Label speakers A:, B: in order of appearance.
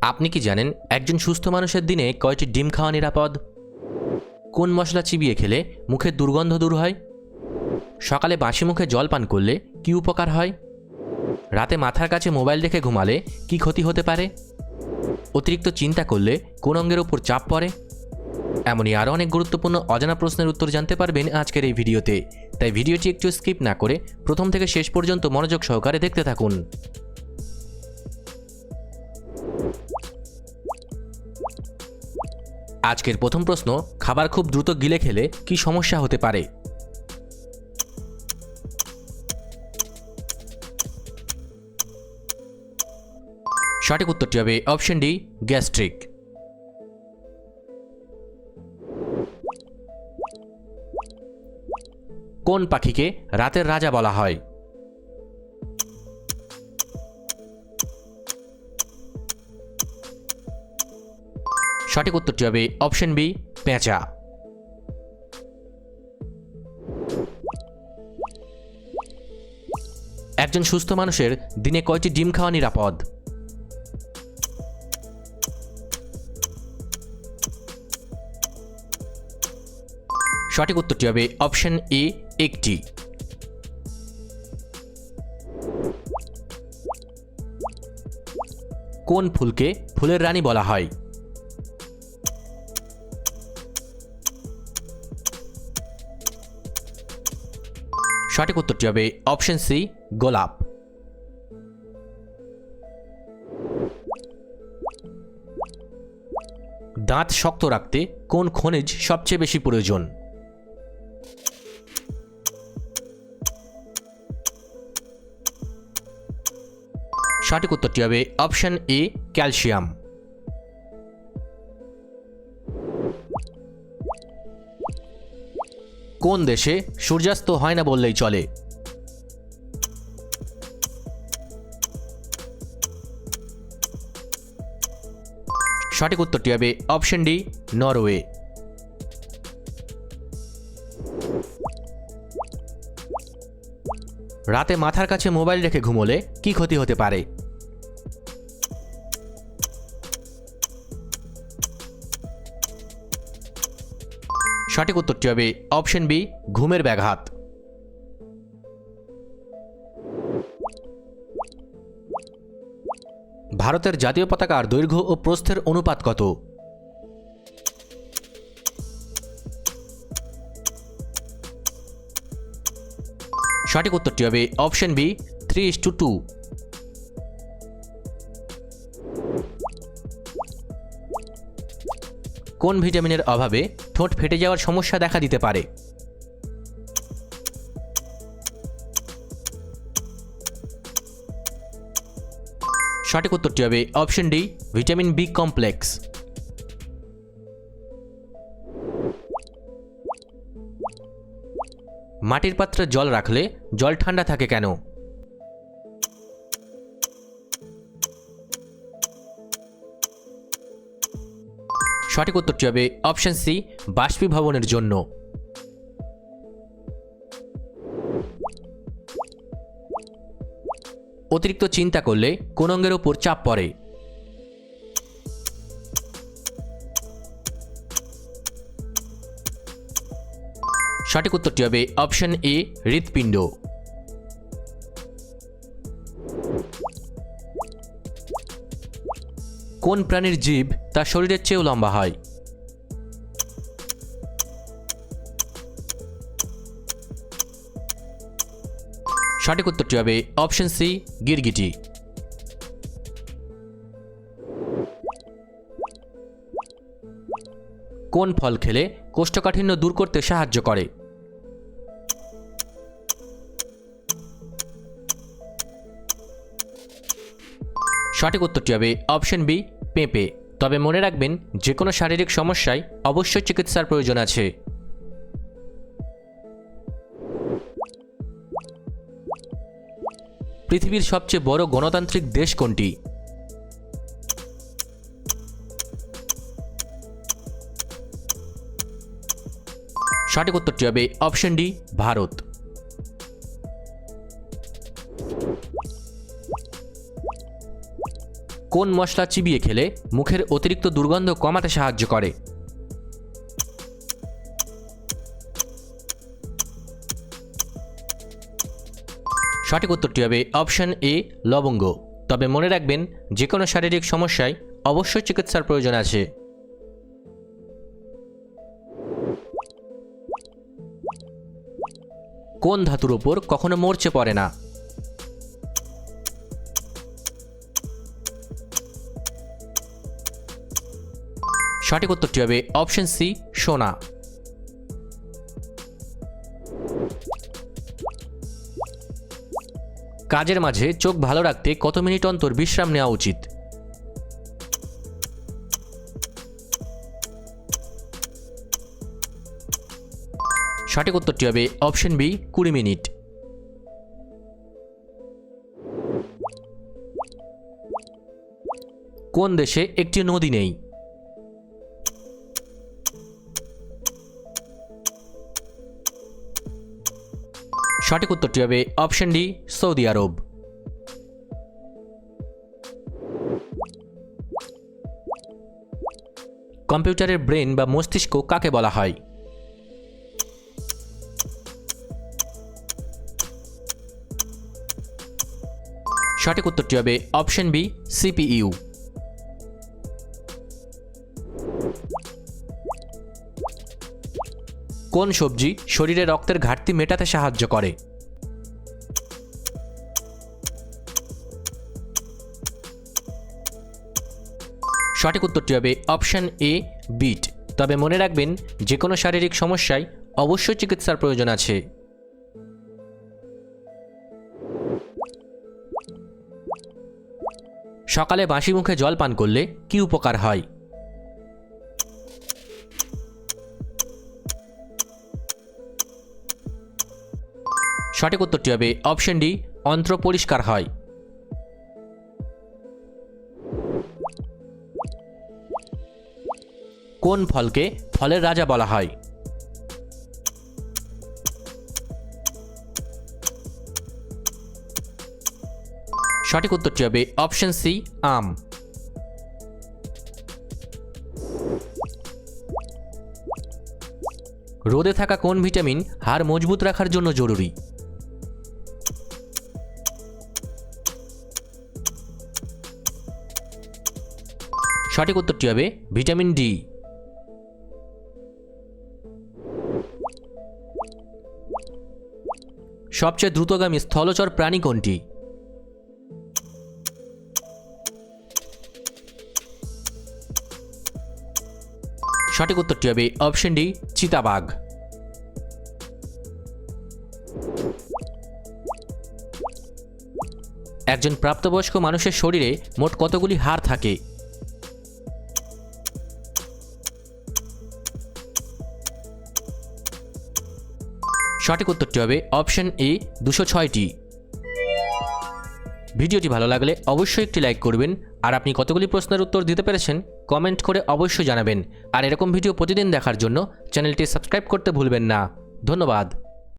A: আপনি কি জানেন একজন সুস্থ মানুষের দিনে কয়টি ডিম খাওয়া নিরাপদ? কোন মশলা চিবিয়ে খেলে মুখের দুর্গন্ধ দূর হয়? সকালে বাসি মুখে জল পান করলে কী উপকার হয়? রাতে মাথার কাছে মোবাইল রেখে ঘুমালে কি ক্ষতি হতে পারে? অতিরিক্ত চিন্তা করলে কোন অঙ্গের ওপর চাপ পড়ে? এমনই আরও অনেক গুরুত্বপূর্ণ অজানা প্রশ্নের উত্তর জানতে পারবেন আজকের এই ভিডিওতে। তাই ভিডিওটি একটু স্কিপ না করে প্রথম থেকে শেষ পর্যন্ত মনোযোগ সহকারে দেখতে থাকুন। আজকের প্রথম প্রশ্ন, খাবার খুব দ্রুত গিলে খেলে কি সমস্যা হতে পারে? সঠিক উত্তরটি হবে অপশন ডি, গ্যাস্ট্রিক। কোন পাখিকে রাতের রাজা বলা হয়? সঠিক উত্তরটি হবে অপশন বি, পেঁচা। একজন সুস্থ মানুষের দিনে কয়টি ডিম খাওয়া নিরাপদ? সঠিক উত্তরটি হবে অপশন এ, একটি। কোন ফুলকে ফুলের রানী বলা হয়? সঠিক উত্তরটি হবে অপশন সি, গোলাপ। দাঁত শক্ত রাখতে কোন খনিজ সবচেয়ে বেশি প্রয়োজন? সঠিক উত্তরটি হবে অপশন এ, ক্যালসিয়াম। কোন দেশে সূর্যাস্ত হয় না বললেই চলে? সঠিক উত্তরটি হবে অপশন ডি, নরওয়ে। রাতে মাথার কাছে মোবাইল রেখে ঘুমোলে কি ক্ষতি হতে পারে? সঠিক উত্তরটি হবে অপশন বি, ঘুমের ব্যাঘাত। ভারতের জাতীয় পতাকার দৈর্ঘ্য ও প্রস্থের অনুপাত কত? সঠিক উত্তরটি হবে অপশন বি, 3:2। কোন ভিটামিনের অভাবে ঠোঁট ফেটে যাওয়ার সমস্যা দেখা দিতে পারে? সঠিক উত্তরটি হবে option D, vitamin B complex. মাটির পাত্রে জল রাখলে জল ঠান্ডা থাকে কেন? সঠিক উত্তরটি হবে অপশন সি, বাষ্পীভবনের জন্য। অতিরিক্ত চিন্তা করলে কোন অঙ্গের ওপর চাপ পড়ে? সঠিক উত্তরটি হবে অপশন এ, হৃৎপিণ্ড। কোন প্রাণীর জিভ তার শরীরের চেয়েও লম্বা হয়? সঠিক উত্তরটি হবে অপশন সি, গিরগিটি। কোন ফল খেলে কোষ্ঠকাঠিন্য দূর করতে সাহায্য করে? সঠিক উত্তরটি হবে অপশন বি, পেঁপে। তবে মনে রাখবেন, যে কোনো শারীরিক সমস্যায় অবশ্যই চিকিৎসার প্রয়োজন আছে। পৃথিবীর সবচেয়ে বড় গণতান্ত্রিক দেশ কোনটি? সঠিক উত্তরটি হবে অপশন ডি, ভারত। কোন মশলা চিবিয়ে খেলে মুখের অতিরিক্ত দুর্গন্ধ কমাতে সাহায্য করে? সঠিক উত্তরটি হবে অপশন এ, লবঙ্গ। তবে মনে রাখবেন, যে কোনো শারীরিক সমস্যায় অবশ্যই চিকিৎসার প্রয়োজন আছে। কোন ধাতুর ওপর কখনো মরচে পড়ে না? সঠিক উত্তরটি হবে অপশন সি, সোনা। কাজের মাঝে চোখ ভালো রাখতে কত মিনিট অন্তর বিশ্রাম নেওয়া উচিত? সঠিক উত্তরটি হবে অপশন বি, 20 মিনিট। কোন দেশে একটি নদী নেই? সঠিক উত্তরটি হবে অপশন ডি, সৌদি আরব। কম্পিউটারের ব্রেন বা মস্তিষ্ক কাকে বলা হয়? সঠিক উত্তরটি হবে অপশন বি, সিপিইউ। কোন সবজি শরীরে রক্তের ঘাটতি মেটাতে সাহায্য করে? সঠিক উত্তরটি হবে অপশন এ, বিট। তবে মনে রাখবেন, যে কোনো শারীরিক সমস্যায় অবশ্যই চিকিৎসার প্রয়োজন আছে। সকালে বাসি মুখে জল পান করলে কি উপকার হয়? সঠিক উত্তরটি হবে অপশন ডি, অন্ত্র পরিষ্কার হয়। কোন ফলকে ফলের রাজা বলা হয়? সঠিক উত্তরটি হবে অপশন সি, আম। রোদে থাকা কোন ভিটামিন হাড় মজবুত রাখার জন্য জরুরি? সঠিক উত্তরটি হবে ভিটামিন ডি। সবচেয়ে দ্রুতগামী স্থলচর প্রাণী কোনটি? সঠিক উত্তরটি হবে অপশন ডি, চিতাবাঘ। একজন প্রাপ্তবয়স্ক মানুষের শরীরে মোট কতগুলি হাড় থাকে? সঠিক উত্তরটি হবে অপশন এ, 206টি। ভিডিওটি ভালো লাগলে অবশ্যই একটি লাইক করবেন। আর আপনি কতগুলি প্রশ্নের উত্তর দিতে পেরেছেন কমেন্ট করে অবশ্যই জানাবেন। আর এরকম ভিডিও প্রতিদিন দেখার জন্য চ্যানেলটি সাবস্ক্রাইব করতে ভুলবেন না। ধন্যবাদ।